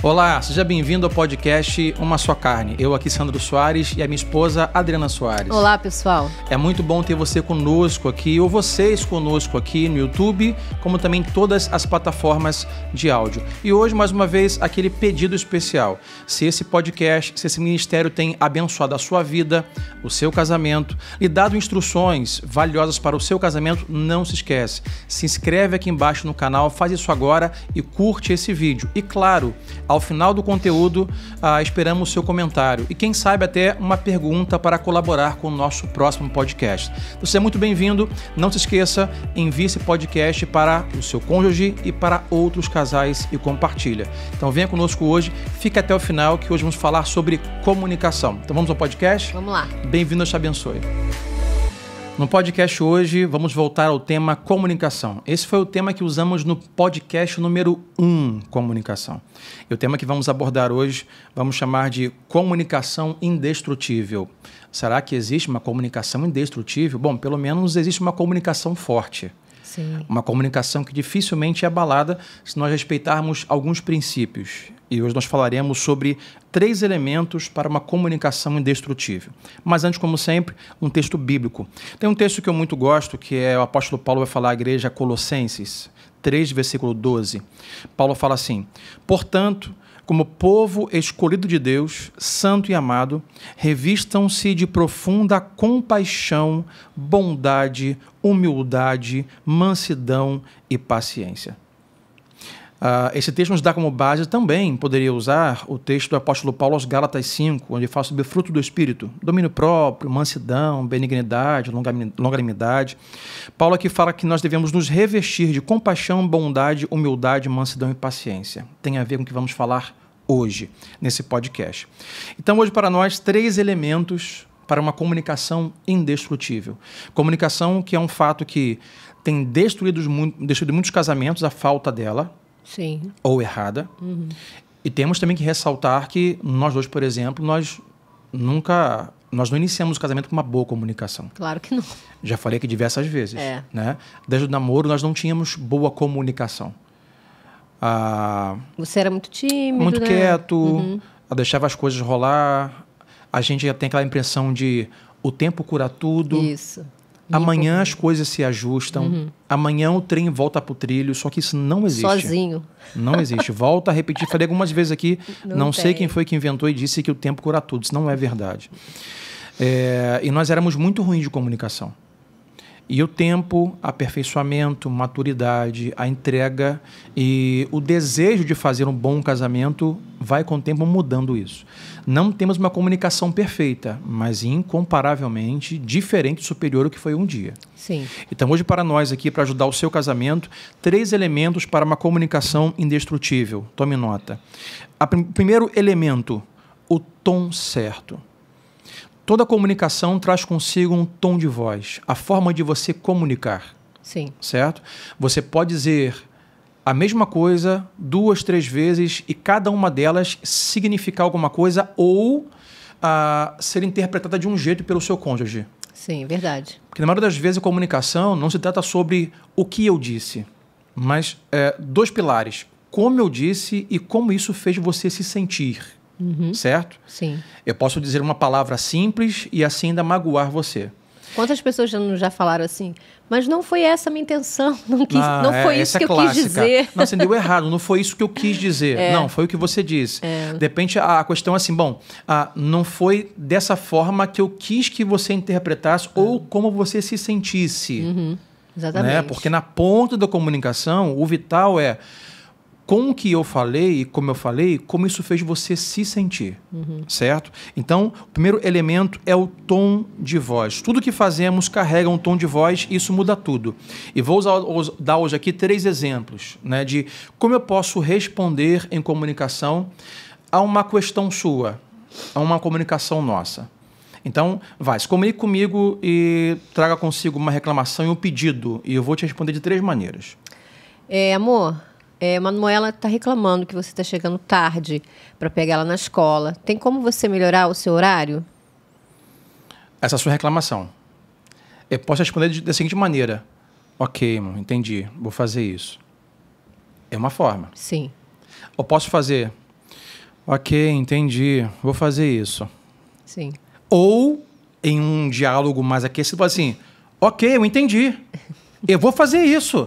Olá, seja bem-vindo ao podcast Uma Só Carne. Eu aqui, Sandro Soares, e a minha esposa, Adriana Soares. Olá, pessoal. É muito bom ter você conosco aqui, ou vocês conosco aqui no YouTube, como também em todas as plataformas de áudio. E hoje, mais uma vez, aquele pedido especial. Se esse podcast, se esse ministério tem abençoado a sua vida, o seu casamento, lhe dado instruções valiosas para o seu casamento, não se esquece. Se inscreve aqui embaixo no canal, faz isso agora e curte esse vídeo. E claro, ao final do conteúdo, esperamos o seu comentário e quem sabe até uma pergunta para colaborar com o nosso próximo podcast. Você é muito bem-vindo. Não se esqueça, envie esse podcast para o seu cônjuge e para outros casais e compartilha. Então venha conosco hoje, fique até o final que hoje vamos falar sobre comunicação. Então vamos ao podcast? Vamos lá. Bem-vindo, Deus te abençoe. No podcast hoje, vamos voltar ao tema comunicação. Esse foi o tema que usamos no podcast número 1, comunicação. E o tema que vamos abordar hoje, vamos chamar de comunicação indestrutível. Será que existe uma comunicação indestrutível? Bom, pelo menos existe uma comunicação forte. Sim. Uma comunicação que dificilmente é abalada se nós respeitarmos alguns princípios. E hoje nós falaremos sobre 3 elementos para uma comunicação indestrutível. Mas antes, como sempre, um texto bíblico. Tem um texto que eu muito gosto, que é o apóstolo Paulo vai falar à igreja Colossenses 3, versículo 12. Paulo fala assim: portanto, como povo escolhido de Deus, santo e amado, revistam-se de profunda compaixão, bondade, humildade, mansidão e paciência. Esse texto nos dá como base também, poderia usar o texto do apóstolo Paulo aos Gálatas 5, onde fala sobre o fruto do Espírito, domínio próprio, mansidão, benignidade, longanimidade. Paulo aqui fala que nós devemos nos revestir de compaixão, bondade, humildade, mansidão e paciência. Tem a ver com o que vamos falar hoje, nesse podcast. Então, hoje para nós, 3 elementos para uma comunicação indestrutível. Comunicação que é um fato que tem destruído muitos casamentos, a falta dela. Sim. Ou errada. Uhum. E temos também que ressaltar que nós dois, por exemplo, nós não iniciamos o casamento com uma boa comunicação. Claro que não. Já falei aqui diversas vezes. É. Né? Desde o namoro nós não tínhamos boa comunicação. Você era muito tímido, muito né? quieto, deixava as coisas rolar. A gente já tem aquela impressão de o tempo cura tudo. Isso. Amanhã as coisas se ajustam. Amanhã o trem volta para o trilho, só que isso não existe. Sozinho. Não existe. Volto a repetir, falei algumas vezes aqui, não sei quem foi que inventou e disse que o tempo cura tudo. Isso não é verdade. E nós éramos muito ruins de comunicação. E o tempo, aperfeiçoamento, maturidade, a entrega e o desejo de fazer um bom casamento vai com o tempo mudando isso. Não temos uma comunicação perfeita, mas incomparavelmente diferente e superior ao que foi um dia. Sim. Então hoje para nós aqui, para ajudar o seu casamento, 3 elementos para uma comunicação indestrutível. Tome nota. Primeiro elemento, o tom certo. Toda comunicação traz consigo um tom de voz, a forma de você comunicar. Sim. Certo? Você pode dizer a mesma coisa 2, 3 vezes e cada uma delas significar alguma coisa ou ser interpretada de um jeito pelo seu cônjuge. Sim, verdade. Porque na maioria das vezes a comunicação não se trata sobre o que eu disse, mas 2 pilares. Como eu disse e como isso fez você se sentir. Certo? Sim. Eu posso dizer uma palavra simples e assim ainda magoar você. Quantas pessoas já falaram assim, mas não foi essa a minha intenção, não foi isso que eu quis dizer. Não, você deu errado, não foi isso que eu quis dizer. Não, foi o que você disse. De repente a questão é assim, não foi dessa forma que eu quis que você interpretasse ou como você se sentisse. Exatamente. Né? Porque na ponta da comunicação, o vital é com o que eu falei e como eu falei, como isso fez você se sentir, certo? Então, o primeiro elemento é o tom de voz. Tudo que fazemos carrega um tom de voz e isso muda tudo. E vou dar hoje aqui 3 exemplos, né, de como eu posso responder em comunicação a uma questão sua, a uma comunicação nossa. Então, se comunique comigo e traga consigo uma reclamação e um pedido, e eu vou te responder de 3 maneiras. Amor... Manuela está reclamando que você está chegando tarde para pegar ela na escola. Tem como você melhorar o seu horário? Essa é a sua reclamação. Eu posso responder da seguinte maneira. Ok, irmão, entendi. Vou fazer isso. É uma forma. Sim. Eu posso fazer. Ok, entendi. Vou fazer isso. Sim. Ou, em um diálogo mais aquecido, assim, ok, eu entendi. Eu vou fazer isso.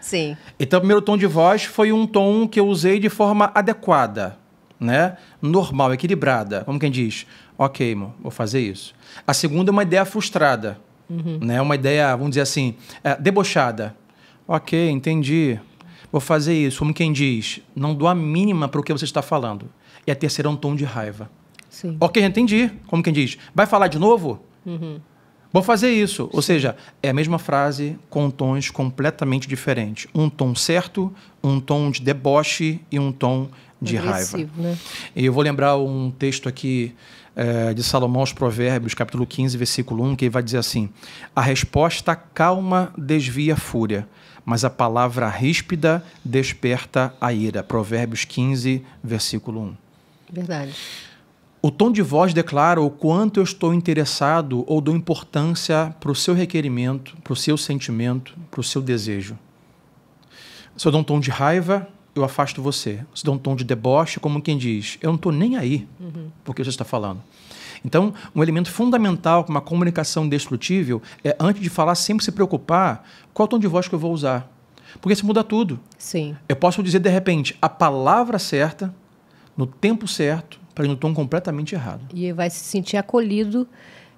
Sim. Então, o primeiro tom de voz foi um tom que eu usei de forma adequada, né? Normal, equilibrada. Como quem diz, ok, amor, vou fazer isso. A segunda é uma ideia frustrada, né? Uma ideia, vamos dizer assim, debochada. Ok, entendi. Vou fazer isso. Como quem diz, não dou a mínima para o que você está falando. E a terceira é um tom de raiva. Sim. Ok, entendi. Como quem diz, vai falar de novo? Vou fazer isso. Ou seja, é a mesma frase com tons completamente diferentes. Um tom certo, um tom de deboche e um tom de agressivo, raiva. né? E eu vou lembrar um texto aqui de Salomão aos Provérbios, capítulo 15, versículo 1, que ele vai dizer assim: a resposta calma desvia a fúria, mas a palavra ríspida desperta a ira. Provérbios 15, versículo 1. Verdade. O tom de voz declara o quanto eu estou interessado ou dou importância para o seu requerimento, para o seu sentimento, para o seu desejo. Se eu dou um tom de raiva, eu afasto você. Se eu dou um tom de deboche, como quem diz, eu não estou nem aí porque você está falando. Então, um elemento fundamental para uma comunicação indestrutível é, antes de falar, sempre se preocupar qual é o tom de voz que eu vou usar. Porque isso muda tudo. Sim. Eu posso dizer, de repente, a palavra certa, no tempo certo, para ir no tom completamente errado. E vai se sentir acolhido,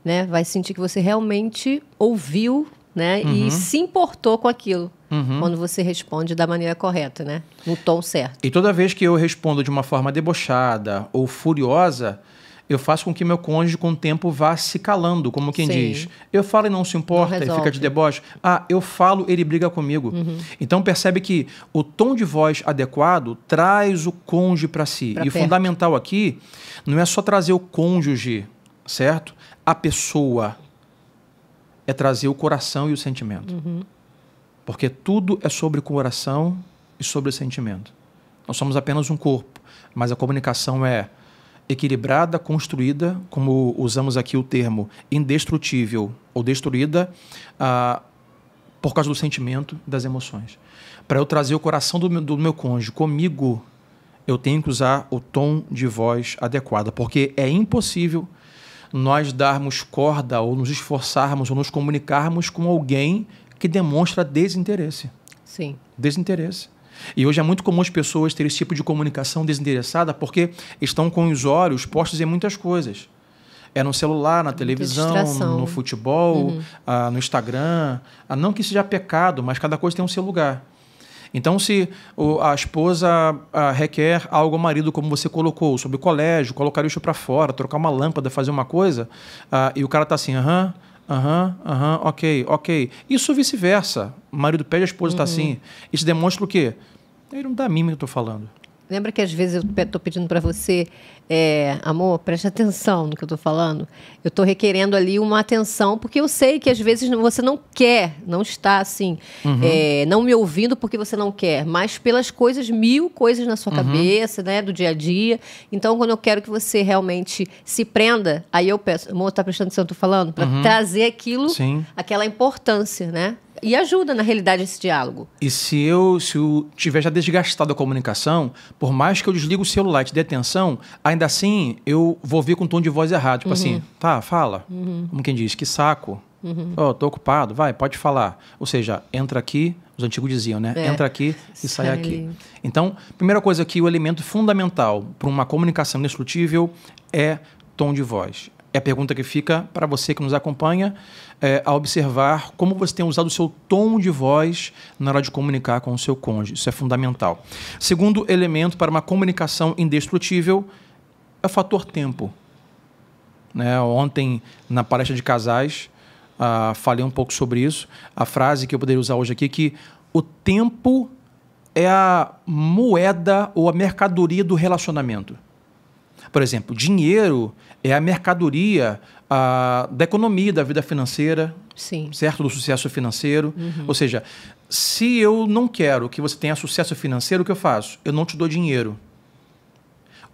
né? Vai sentir que você realmente ouviu, né? E se importou com aquilo. Quando você responde da maneira correta, né? No tom certo. E toda vez que eu respondo de uma forma debochada ou furiosa, eu faço com que meu cônjuge, com o tempo, vá se calando, como quem Sim. diz. Eu falo e não se importa, Não e fica de deboche. Ah, eu falo, ele briga comigo. Então percebe que o tom de voz adequado traz o cônjuge para si. Pra E o perto. fundamental aqui não é só trazer o cônjuge, certo? A pessoa. É trazer o coração e o sentimento. Porque tudo é sobre o coração e sobre o sentimento. Nós somos apenas um corpo, mas a comunicação é equilibrada, construída, como usamos aqui o termo indestrutível ou destruída, por causa do sentimento, das emoções. Para eu trazer o coração do meu cônjuge comigo, eu tenho que usar o tom de voz adequado, porque é impossível nós darmos corda ou nos esforçarmos ou nos comunicarmos com alguém que demonstra desinteresse. Sim. Desinteresse. E hoje é muito comum as pessoas terem esse tipo de comunicação desinteressada porque estão com os olhos postos em muitas coisas. É no celular, na televisão, distração. no futebol, no Instagram. Não que isso seja pecado, mas cada coisa tem o seu lugar. Então, se a esposa requer algo ao marido, como você colocou, sobre o colégio, colocar isso para fora, trocar uma lâmpada, fazer uma coisa, e o cara está assim, ok. Isso vice-versa. O marido pede, a esposa está assim. Isso demonstra o quê? Ele não dá a mínima que eu estou falando. Lembra que às vezes eu estou pedindo para você, amor, preste atenção no que eu estou falando. Eu estou requerendo ali uma atenção, porque eu sei que às vezes você não quer, não está assim, não me ouvindo porque você não quer, mas pelas coisas, 1000 coisas na sua cabeça, né, do dia a dia. Então, quando eu quero que você realmente se prenda, aí eu peço, amor, está prestando atenção no que eu estou falando? Para trazer aquilo, Sim. aquela importância, né? E ajuda, na realidade, esse diálogo. E se eu tiver já desgastado a comunicação, por mais que eu desligue o celular e te dê atenção, ainda assim eu vou vir com um tom de voz errado. Tipo assim, tá, fala. Como quem diz, que saco. Tô ocupado, vai, pode falar. Ou seja, entra aqui, os antigos diziam, né? Entra aqui e sai aqui. Então, primeira coisa aqui, o elemento fundamental para uma comunicação indestrutível é tom de voz. É a pergunta que fica para você que nos acompanha, a observar como você tem usado o seu tom de voz na hora de comunicar com o seu cônjuge. Isso é fundamental. Segundo elemento para uma comunicação indestrutível é o fator tempo. Né? Ontem, na palestra de casais, falei um pouco sobre isso. A frase que eu poderia usar hoje aqui é que o tempo é a moeda ou a mercadoria do relacionamento. Por exemplo, dinheiro é a mercadoria da economia, da vida financeira, Sim. certo? Do sucesso financeiro. Ou seja, se eu não quero que você tenha sucesso financeiro, o que eu faço? Eu não te dou dinheiro.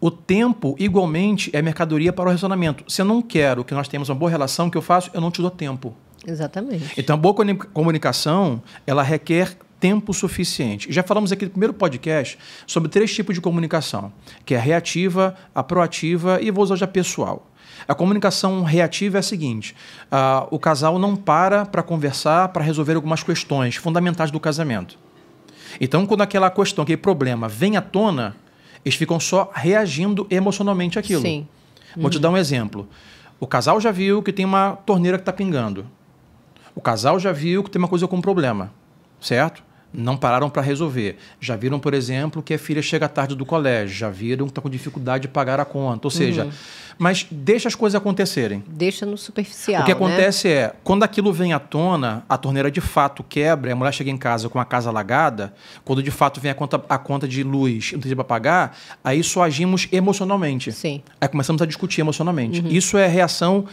O tempo, igualmente, é mercadoria para o relacionamento. Se eu não quero que nós tenhamos uma boa relação, o que eu faço? Eu não te dou tempo. Exatamente. Então, a boa comunicação, ela requer tempo suficiente. Já falamos aqui no primeiro podcast sobre 3 tipos de comunicação, que é a reativa, a proativa e vou usar já pessoal. A comunicação reativa é a seguinte: o casal não para conversar, para resolver algumas questões fundamentais do casamento. Então, quando aquela questão, aquele problema vem à tona, eles ficam só reagindo emocionalmente àquilo. Sim. Vou te dar um exemplo. O casal já viu que tem uma torneira que está pingando. O casal já viu que tem uma coisa com problema, certo? Não pararam para resolver. Já viram, por exemplo, que a filha chega tarde do colégio. Já viram que está com dificuldade de pagar a conta. Ou seja, mas deixa as coisas acontecerem. Deixa no superficial, O que acontece é, quando aquilo vem à tona, a torneira de fato quebra, a mulher chega em casa com a casa alagada, quando de fato vem a conta de luz e não tem para pagar, aí só agimos emocionalmente. Sim. Aí começamos a discutir emocionalmente. Isso é reação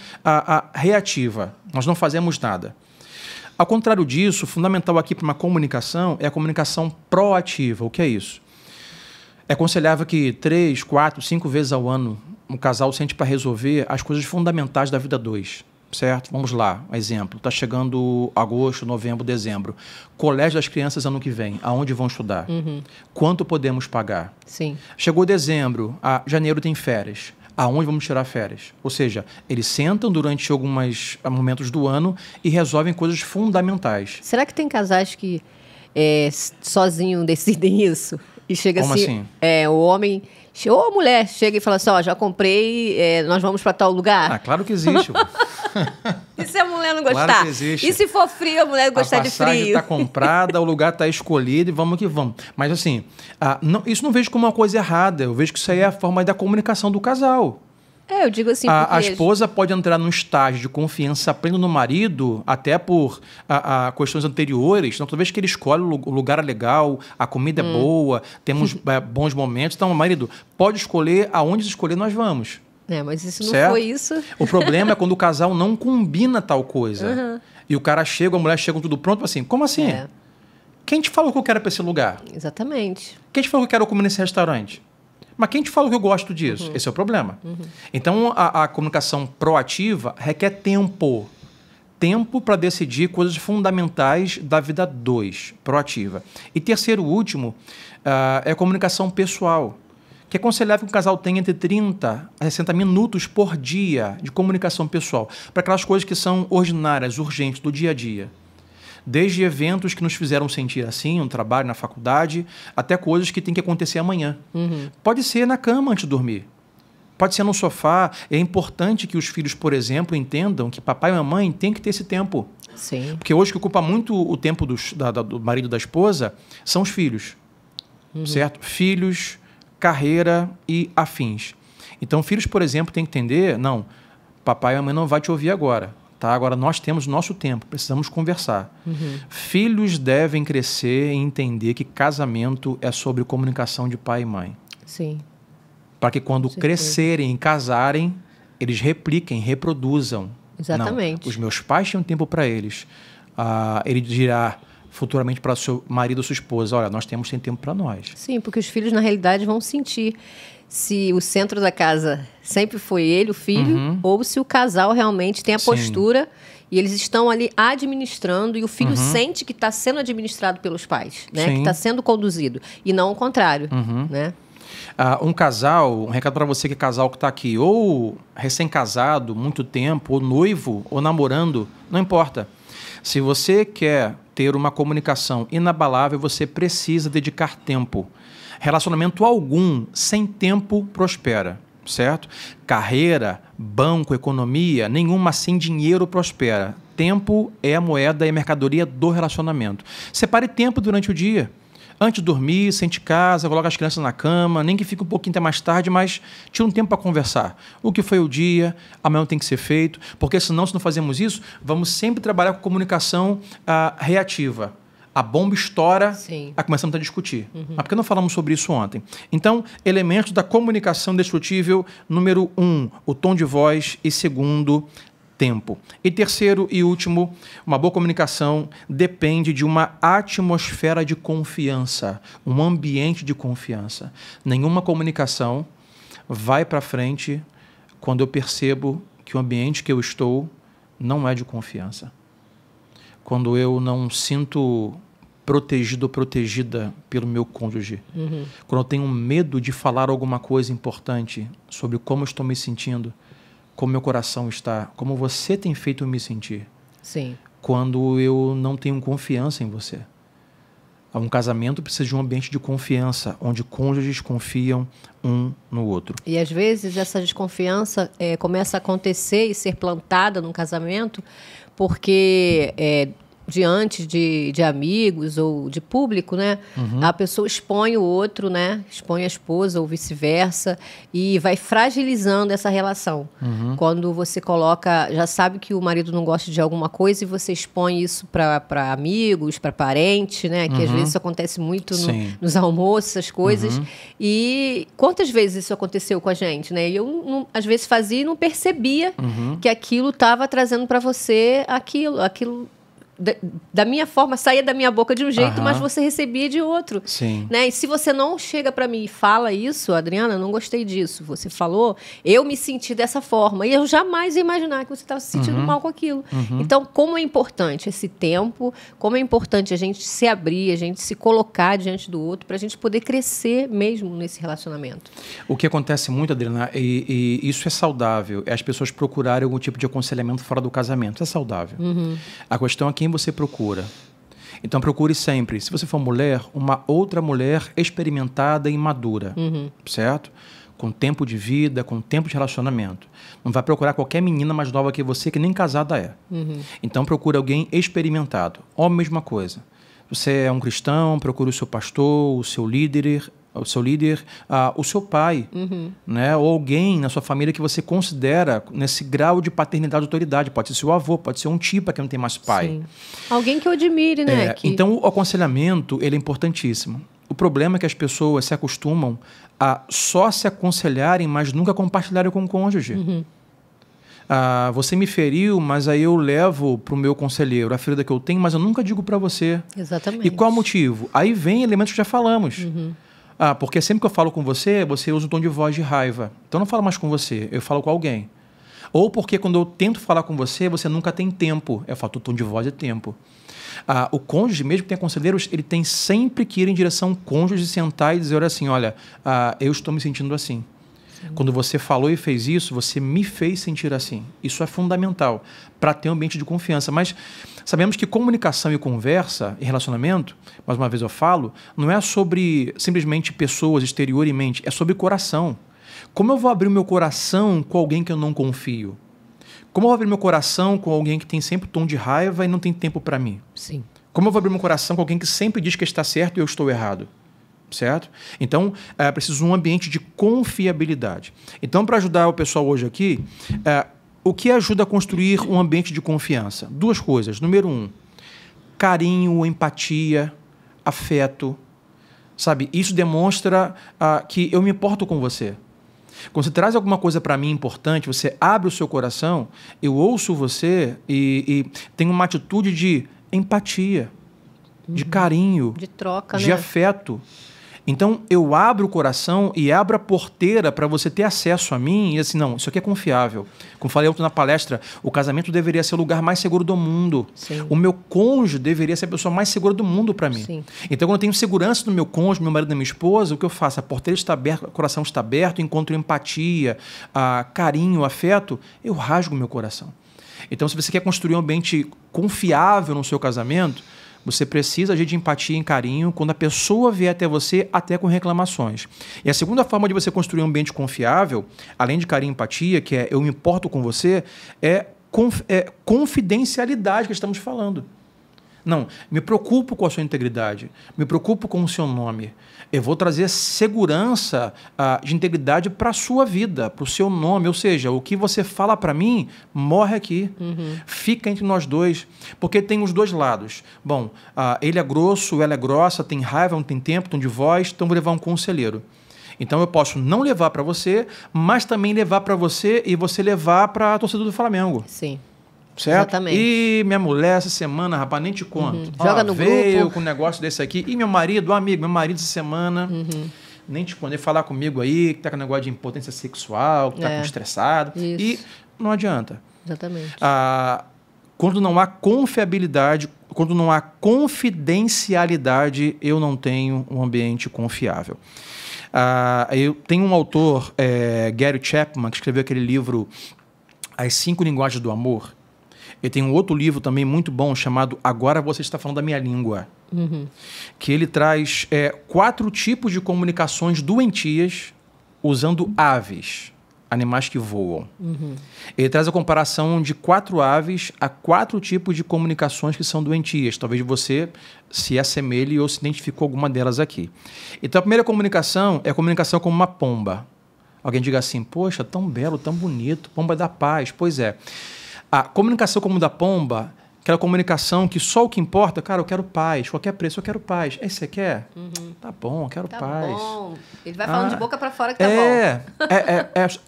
reativa. Nós não fazemos nada. Ao contrário disso, fundamental aqui para uma comunicação é a comunicação proativa. O que é isso? É aconselhável que 3, 4, 5 vezes ao ano um casal sente para resolver as coisas fundamentais da vida 2, certo? Vamos lá, exemplo. Está chegando agosto, novembro, dezembro. Colégio das crianças ano que vem. Aonde vão estudar? Quanto podemos pagar? Sim. Chegou dezembro, janeiro tem férias. Aonde vamos tirar férias? Ou seja, eles sentam durante alguns momentos do ano e resolvem coisas fundamentais. Será que tem casais que sozinho decidem isso? E chega Como assim? O homem ou a mulher chega e fala assim, já comprei, nós vamos para tal lugar? Claro que existe. E se a mulher não gostar? Claro que existe. E se for frio, a mulher gostar de frio? A passagem está comprada, o lugar está escolhido e vamos que vamos. Mas assim, isso não vejo como uma coisa errada. Eu vejo que isso aí é a forma da comunicação do casal. Eu digo assim, a esposa pode entrar num estágio de confiança pleno no marido, até por questões anteriores. Então, toda vez que ele escolhe o lugar é legal, a comida é boa, temos bons momentos. Então, o marido pode escolher aonde escolher, nós vamos. Mas isso não certo? foi isso. O problema é quando o casal não combina tal coisa. E o cara chega, a mulher chega com tudo pronto, assim, como assim? Quem te falou que eu quero ir para esse lugar? Exatamente. Quem te falou que eu quero comer nesse restaurante? Mas quem te falou que eu gosto disso? Esse é o problema. Então, a comunicação proativa requer tempo. Tempo para decidir coisas fundamentais da vida 2, proativa. E terceiro, último, é a comunicação pessoal, que é aconselhável que o casal tenha entre 30 a 60 minutos por dia de comunicação pessoal, para aquelas coisas que são ordinárias, urgentes, do dia a dia. Desde eventos que nos fizeram sentir assim, um trabalho na faculdade, até coisas que tem que acontecer amanhã. Pode ser na cama antes de dormir. Pode ser no sofá. É importante que os filhos, por exemplo, entendam que papai e mamãe têm que ter esse tempo. Sim. Porque hoje o que ocupa muito o tempo do marido e da esposa são os filhos. Certo? Filhos, carreira e afins. Então, filhos, por exemplo, têm que entender, não, papai e mamãe não vai te ouvir agora. Tá? Agora, nós temos nosso tempo, precisamos conversar. Filhos devem crescer e entender que casamento é sobre comunicação de pai e mãe. Sim. Para que quando crescerem e casarem, eles repliquem, reproduzam. Exatamente. Não, os meus pais tinham tempo para eles. Ele dirá futuramente para seu marido ou sua esposa, olha, nós temos tempo para nós. Sim, porque os filhos, na realidade, vão sentir se o centro da casa sempre foi ele, o filho, ou se o casal realmente tem a postura e eles estão ali administrando e o filho sente que está sendo administrado pelos pais, né? Que está sendo conduzido, e não o contrário, né? Um casal, um recado para você que é casal que está aqui, ou recém-casado, muito tempo, ou noivo, ou namorando, não importa. Se você quer ter uma comunicação inabalável, você precisa dedicar tempo. Relacionamento algum sem tempo prospera, certo? Carreira, banco, economia, nenhuma sem dinheiro prospera. Tempo é a moeda e a mercadoria do relacionamento. Separe tempo durante o dia. Antes de dormir, sente casa, coloca as crianças na cama, nem que fique um pouquinho até mais tarde, mas tira um tempo para conversar. O que foi o dia, amanhã tem que ser feito, porque senão, se não fazemos isso, vamos sempre trabalhar com comunicação reativa. A bomba estoura, começamos a discutir. Mas por que não falamos sobre isso ontem? Então, elementos da comunicação indestrutível, número 1, o tom de voz, e segundo, tempo. E terceiro e último, uma boa comunicação depende de uma atmosfera de confiança, um ambiente de confiança. Nenhuma comunicação vai para frente quando eu percebo que o ambiente que eu estou não é de confiança. Quando eu não sinto protegido ou protegida pelo meu cônjuge. Quando eu tenho medo de falar alguma coisa importante sobre como eu estou me sentindo, como meu coração está, como você tem feito eu me sentir. Sim. Quando eu não tenho confiança em você. Um casamento precisa de um ambiente de confiança, onde cônjuges confiam um no outro. E às vezes essa desconfiança começa a acontecer e ser plantada num casamento porque diante de amigos ou de público, né? A pessoa expõe o outro, né? Expõe a esposa ou vice-versa e vai fragilizando essa relação. Quando você coloca, já sabe que o marido não gosta de alguma coisa e você expõe isso para amigos, para parentes, né? Que às vezes isso acontece muito nos almoços, essas coisas. E quantas vezes isso aconteceu com a gente, né? E eu às vezes fazia e não percebia que aquilo estava trazendo para você aquilo da minha forma, saía da minha boca de um jeito, mas você recebia de outro. Sim. Né? E se você não chega para mim e fala isso, Adriana, eu não gostei disso, você falou, eu me senti dessa forma. E eu jamais ia imaginar que você estava se sentindo mal com aquilo. Então, como é importante esse tempo, como é importante a gente se abrir, a gente se colocar diante do outro, para a gente poder crescer mesmo nesse relacionamento. O que acontece muito, Adriana, e isso é saudável, é as pessoas procurarem algum tipo de aconselhamento fora do casamento. É saudável. A questão é quem você procura. Então procure sempre, se você for mulher, uma outra mulher experimentada e madura, certo? Com tempo de vida, com tempo de relacionamento. Não vai procurar qualquer menina mais nova que você, que nem casada é. Então procure alguém experimentado. Ou a mesma coisa. Você é um cristão, procure o seu pastor, o seu líder, o seu pai, né? Ou alguém na sua família que você considera nesse grau de paternidade e autoridade. Pode ser seu avô, pode ser um tio para quem não tem mais pai. Sim. Alguém que eu admire, né? Então, o aconselhamento ele é importantíssimo. O problema é que as pessoas se acostumam a só se aconselharem, mas nunca compartilharem com o cônjuge. Você me feriu, mas aí eu levo para o meu conselheiro a ferida que eu tenho, mas eu nunca digo para você. Exatamente. E qual o motivo? Aí vem elementos que já falamos. Porque sempre que eu falo com você, você usa um tom de voz de raiva. Então eu não falo mais com você, eu falo com alguém. Ou porque quando eu tento falar com você, você nunca tem tempo. Eu falo, o tom de voz é tempo. O cônjuge, mesmo que tenha conselheiros, ele tem sempre que ir em direção ao cônjuge, sentar e dizer assim, olha, eu estou me sentindo assim. Quando você falou e fez isso, você me fez sentir assim. Isso é fundamental para ter um ambiente de confiança. Mas sabemos que comunicação e conversa e relacionamento, mais uma vez eu falo, não é sobre simplesmente pessoas exteriormente, é sobre coração. Como eu vou abrir o meu coração com alguém que eu não confio? Como eu vou abrir meu coração com alguém que tem sempre tom de raiva e não tem tempo para mim? Sim. Como eu vou abrir meu coração com alguém que sempre diz que está certo e eu estou errado? Certo? Então, é preciso um ambiente de confiabilidade. Então, para ajudar o pessoal hoje aqui, o que ajuda a construir um ambiente de confiança? Duas coisas. Número 1, carinho, empatia, afeto. Sabe? Isso demonstra que eu me importo com você. Quando você traz alguma coisa para mim importante, você abre o seu coração, eu ouço você e tenho uma atitude de empatia, de carinho, de troca, de né? afeto. Então, eu abro o coração e abro a porteira para você ter acesso a mim e assim, não, isso aqui é confiável. Como falei ontem na palestra, o casamento deveria ser o lugar mais seguro do mundo. Sim. O meu cônjuge deveria ser a pessoa mais segura do mundo para mim. Sim. Então, quando eu tenho segurança no meu cônjuge, no meu marido, na minha esposa, o que eu faço? A porteira está aberta, o coração está aberto, encontro empatia, carinho, afeto, eu rasgo o meu coração. Então, se você quer construir um ambiente confiável no seu casamento, você precisa agir de empatia e carinho quando a pessoa vier até você, até com reclamações. E a segunda forma de você construir um ambiente confiável, além de carinho e empatia, que é eu me importo com você, é confidencialidade que estamos falando. Não, me preocupo com a sua integridade, me preocupo com o seu nome. Eu vou trazer segurança de integridade para a sua vida, para o seu nome. Ou seja, o que você fala para mim, morre aqui. Fica entre nós dois. Porque tem os dois lados. Bom, ele é grosso, ela é grossa, tem raiva, não tem tempo, tom de voz, então vou levar um conselheiro. Então eu posso não levar para você, mas também levar para você e você levar para a torcida do Flamengo. Sim. Certo? Exatamente. E minha mulher essa semana, rapaz, nem te conto. Joga no veio grupo. com um negócio desse aqui. E meu marido, meu marido essa semana, nem te conto. Ele falar comigo aí, que tá com negócio de impotência sexual, que tá com estressado. Isso. E não adianta. Exatamente. Quando não há confiabilidade, quando não há confidencialidade, eu não tenho um ambiente confiável. Eu tenho um autor, Gary Chapman, que escreveu aquele livro As 5 Linguagens do Amor. Ele tem um outro livro também muito bom chamado Agora Você Está Falando da Minha Língua, que ele traz 4 tipos de comunicações doentias usando aves, animais que voam. Ele traz a comparação de 4 aves a 4 tipos de comunicações que são doentias. Talvez você se assemelhe ou se identifique com alguma delas aqui. Então, a primeira comunicação é a comunicação como uma pomba. Alguém diga assim, poxa, tão belo, tão bonito, pomba da paz. Pois é. A comunicação como da pomba, aquela comunicação que só o que importa, cara, eu quero paz, qualquer preço eu quero paz. Aí você quer? Tá bom, eu quero paz. Tá bom. Ele vai falando de boca para fora que tá bom.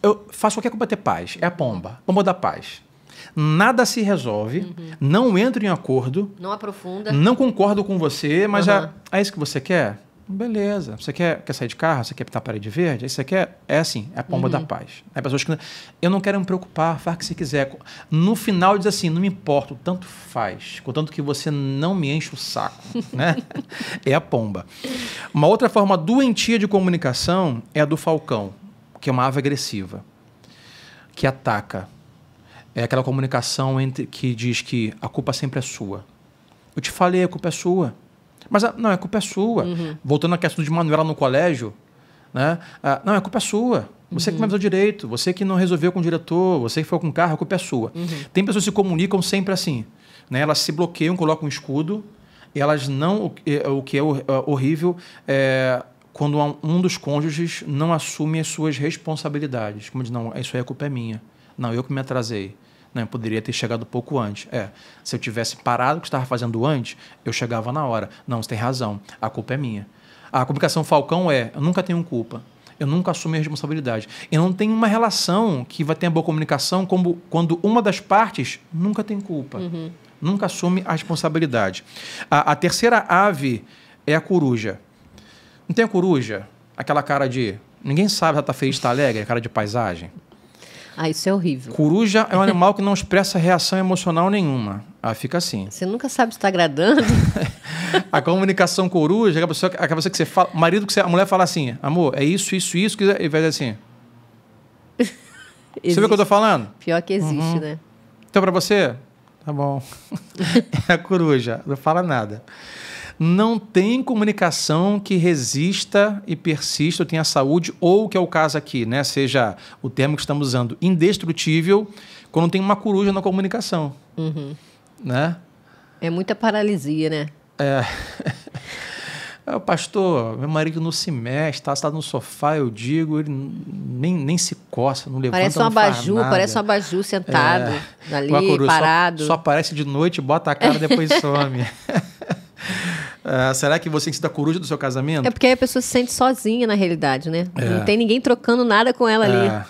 Eu faço qualquer coisa para ter paz. É a pomba da paz. Nada se resolve, não entro em acordo. Não aprofunda. Não concordo com você, mas é isso que você quer? Beleza. Você quer sair de carro? Você quer pintar a parede verde? Aí você quer? É assim, é a pomba da paz. Aí pessoas que eu não quero me preocupar, faz o que você quiser. No final diz assim, não me importo, tanto faz, contanto que você não me enche o saco. Né? É a pomba. Uma outra forma doentia de comunicação é a do falcão, que é uma ave agressiva, que ataca. É aquela comunicação que diz que a culpa sempre é sua. Eu te falei, a culpa é sua. Mas não, a culpa é sua. Voltando à questão de Manuela no colégio, né? Não, a culpa é sua. Você que não avisou direito, você que não resolveu com o diretor, você que foi com o carro, a culpa é sua. Tem pessoas que se comunicam sempre assim, né? Elas se bloqueiam, colocam um escudo, e elas não... O que é horrível é quando um dos cônjuges não assume as suas responsabilidades. Como diz, não, isso aí a culpa é minha. Não, eu que me atrasei. Não, eu poderia ter chegado pouco antes. Se eu tivesse parado o que estava fazendo antes, eu chegava na hora. Não, você tem razão, a culpa é minha. A comunicação falcão eu nunca tenho culpa, eu nunca assumo a responsabilidade. Eu não tenho uma relação que vai ter uma boa comunicação como quando uma das partes nunca tem culpa, nunca assume a responsabilidade. A terceira ave é a coruja. Não tem a coruja? Aquela cara de... Ninguém sabe se ela está feliz, está alegre, cara de paisagem. Isso é horrível. Coruja é um animal que não expressa reação emocional nenhuma. Fica assim. Você nunca sabe se está agradando. A comunicação coruja, aquela pessoa que você fala, o marido que a mulher fala assim, amor, é isso, e vai dizer assim. Você vê o que eu tô falando? Pior que existe, né? Então, para você, tá bom. É a coruja, não fala nada. Não tem comunicação que resista e persista, tenha saúde, ou que é o caso aqui, né? Seja o termo que estamos usando, indestrutível, quando tem uma coruja na comunicação. Né? É muita paralisia, né? Pastor, meu marido não se mexe, está no sofá, eu digo, ele nem se coça, não levanta, parece um abajur sentado ali, parado. Só aparece de noite, bota a cara e depois some. Será que você incita a coruja do seu casamento? É porque aí a pessoa se sente sozinha na realidade, né? Não tem ninguém trocando nada com ela ali.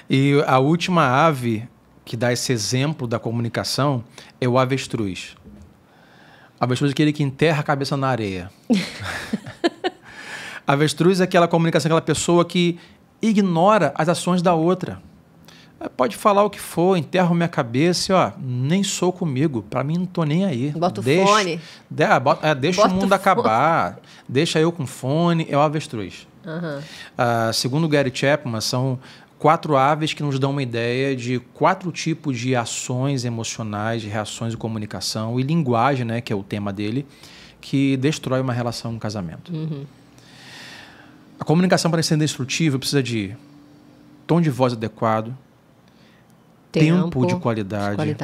E a última ave que dá esse exemplo da comunicação é o avestruz. O avestruz é aquele que enterra a cabeça na areia. Avestruz é aquela comunicação, aquela pessoa que ignora as ações da outra. Pode falar o que for, enterra minha cabeça e, nem sou comigo. Para mim, não tô nem aí. Bota o fone. Deixa o mundo acabar. Deixa eu com fone. É o avestruz. Segundo Gary Chapman, são 4 aves que nos dão uma ideia de 4 tipos de ações emocionais, de reações de comunicação e linguagem, né, que é o tema dele, que destrói uma relação, um casamento. A comunicação, para ser destrutível, precisa de tom de voz adequado, tempo de qualidade,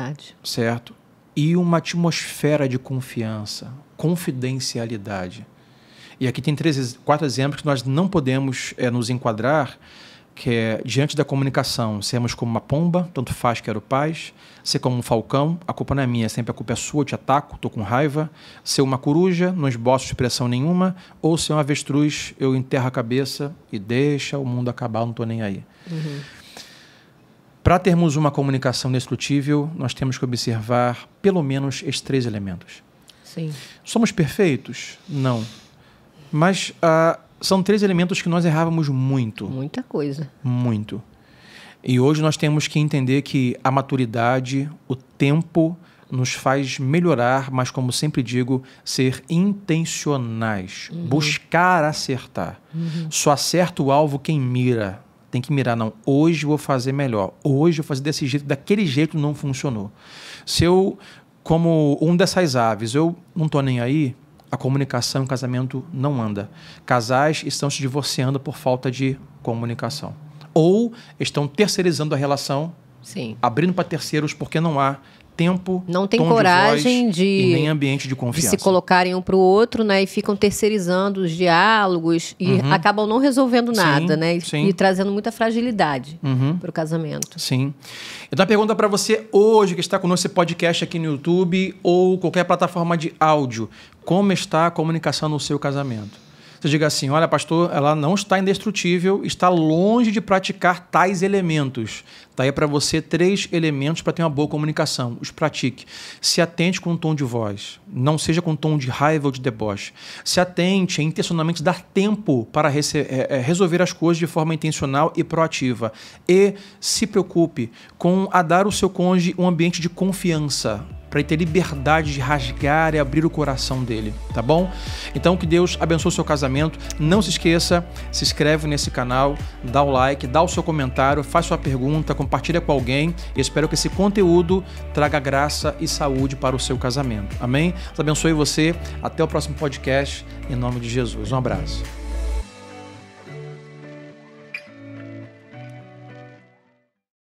certo? E uma atmosfera de confiança, confidencialidade. E aqui tem 4 exemplos que nós não podemos nos enquadrar, que é diante da comunicação, sermos como uma pomba, tanto faz, quero paz, ser como um falcão, a culpa não é minha, sempre a culpa é sua, eu te ataco, estou com raiva, ser uma coruja, não esboço expressão nenhuma, ou ser um avestruz, eu enterro a cabeça e deixa o mundo acabar, eu não estou nem aí. Para termos uma comunicação destrutível, nós temos que observar pelo menos esses 3 elementos. Sim. Somos perfeitos? Não. Mas são 3 elementos que nós errávamos muito. Muita coisa. Muito. E hoje nós temos que entender que a maturidade, o tempo, nos faz melhorar, mas, como sempre digo, ser intencionais, buscar acertar. Só acerta o alvo quem mira. Tem que mirar, não, hoje eu vou fazer melhor, hoje eu vou fazer desse jeito, daquele jeito não funcionou. Se eu, como um dessas aves, eu não estou nem aí, a comunicação em casamento não anda. Casais estão se divorciando por falta de comunicação. Ou estão terceirizando a relação, Sim. abrindo para terceiros porque não há tempo, não tem tom coragem de voz e nem ambiente de confiança. se colocarem um para o outro, né? E ficam terceirizando os diálogos e acabam não resolvendo nada, né? E trazendo muita fragilidade para o casamento. Sim. Então, a pergunta para você hoje, que está conosco esse podcast aqui no YouTube ou qualquer plataforma de áudio: como está a comunicação no seu casamento? Você diga assim: olha, pastor, ela não está indestrutível, está longe de praticar tais elementos. Está aí para você 3 elementos para ter uma boa comunicação. Os pratique. Se atente com um tom de voz. Não seja com um tom de raiva ou de deboche. Se atente a intencionalmente dar tempo para resolver as coisas de forma intencional e proativa. E se preocupe com a dar ao seu cônjuge um ambiente de confiança, para ele ter liberdade de rasgar e abrir o coração dele, tá bom? Então, que Deus abençoe o seu casamento. Não se esqueça, se inscreve nesse canal, dá o like, dá o seu comentário, faz sua pergunta, compartilha com alguém. Eu espero que esse conteúdo traga graça e saúde para o seu casamento. Amém? Deus abençoe você. Até o próximo podcast, em nome de Jesus. Um abraço.